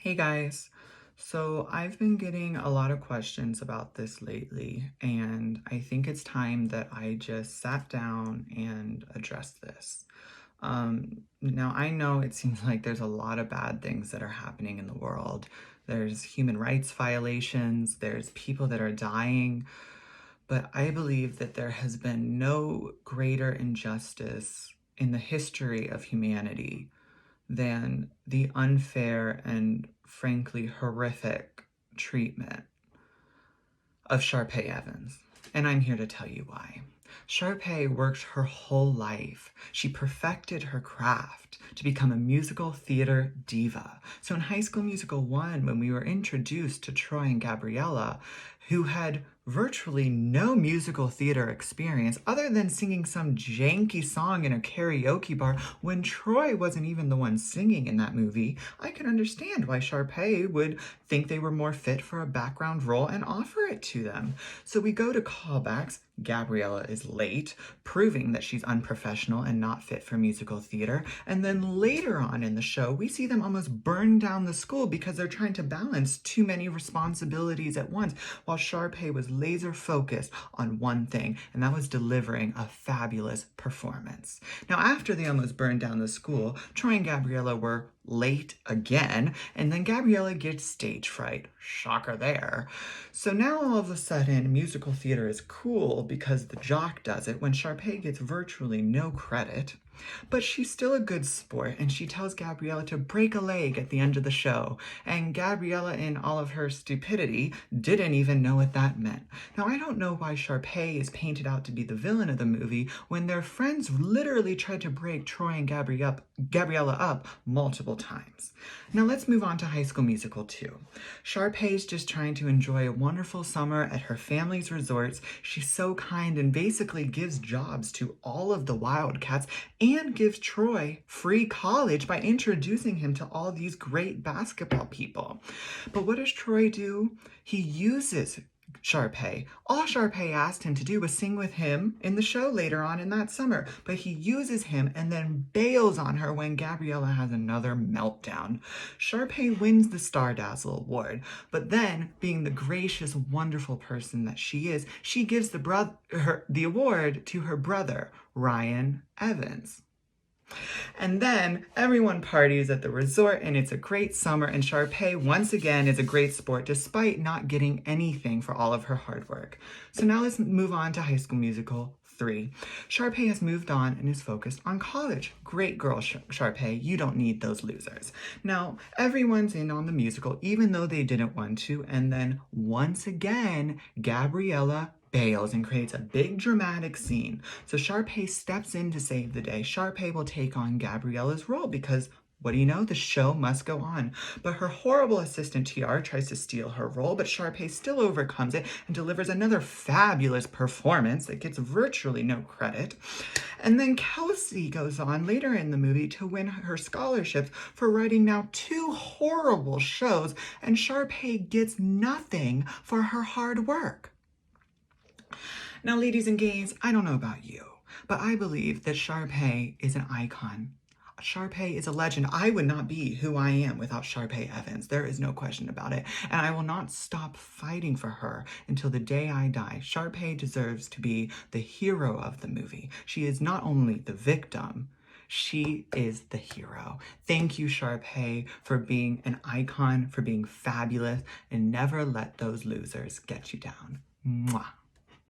Hey guys, so I've been getting a lot of questions about this lately, and I think it's time that I just sat down and addressed this. Now, I know it seems like there's a lot of bad things that are happening in the world. There's human rights violations, there's people that are dying, but I believe that there has been no greater injustice in the history of humanity than the unfair and frankly horrific treatment of Sharpay Evans. And I'm here to tell you why. Sharpay worked her whole life. She perfected her craft to become a musical theater diva. So in High School Musical 1, when we were introduced to Troy and Gabriella, who had virtually no musical theater experience other than singing some janky song in a karaoke bar when Troy wasn't even the one singing in that movie, I can understand why Sharpay would think they were more fit for a background role and offer it to them. So we go to callbacks. Gabriella is late, proving that she's unprofessional and not fit for musical theater. And then later on in the show, we see them almost burn down the school because they're trying to balance too many responsibilities at once, while Sharpay was laser focused on one thing, and that was delivering a fabulous performance. Now, after they almost burned down the school, Troy and Gabriella were late again, and then Gabriella gets stage fright. Shocker there. So now all of a sudden, musical theater is cool because the jock does it when Sharpay gets virtually no credit. But she's still a good sport, and she tells Gabriella to break a leg at the end of the show. And Gabriella, in all of her stupidity, didn't even know what that meant. Now, I don't know why Sharpay is painted out to be the villain of the movie when their friends literally tried to break Troy and Gabriella up multiple times. Now, let's move on to High School Musical 2. Sharpay's just trying to enjoy a wonderful summer at her family's resorts. She's so kind and basically gives jobs to all of the Wildcats and gives Troy free college by introducing him to all these great basketball people. But what does Troy do? He uses Sharpay. All Sharpay asked him to do was sing with him in the show later on in that summer, but he uses him and then bails on her when Gabriella has another meltdown. Sharpay wins the Star Dazzle Award, but then, being the gracious, wonderful person that she is, she gives the award to her brother, Ryan Evans. And then everyone parties at the resort and it's a great summer, and Sharpay once again is a great sport despite not getting anything for all of her hard work. So now let's move on to High School Musical 3. Sharpay has moved on and is focused on college. Great girl, Sharpay. You don't need those losers. Now, everyone's in on the musical even though they didn't want to, and then once again, Gabriella bails and creates a big dramatic scene. So Sharpay steps in to save the day. Sharpay will take on Gabriella's role because, what do you know? The show must go on. But her horrible assistant TR tries to steal her role, but Sharpay still overcomes it and delivers another fabulous performance that gets virtually no credit. And then Kelsey goes on later in the movie to win her scholarships for writing now 2 horrible shows, and Sharpay gets nothing for her hard work. Now, ladies and gays, I don't know about you, but I believe that Sharpay is an icon. Sharpay is a legend. I would not be who I am without Sharpay Evans. There is no question about it. And I will not stop fighting for her until the day I die. Sharpay deserves to be the hero of the movie. She is not only the victim, she is the hero. Thank you, Sharpay, for being an icon, for being fabulous, and never let those losers get you down. Mwah.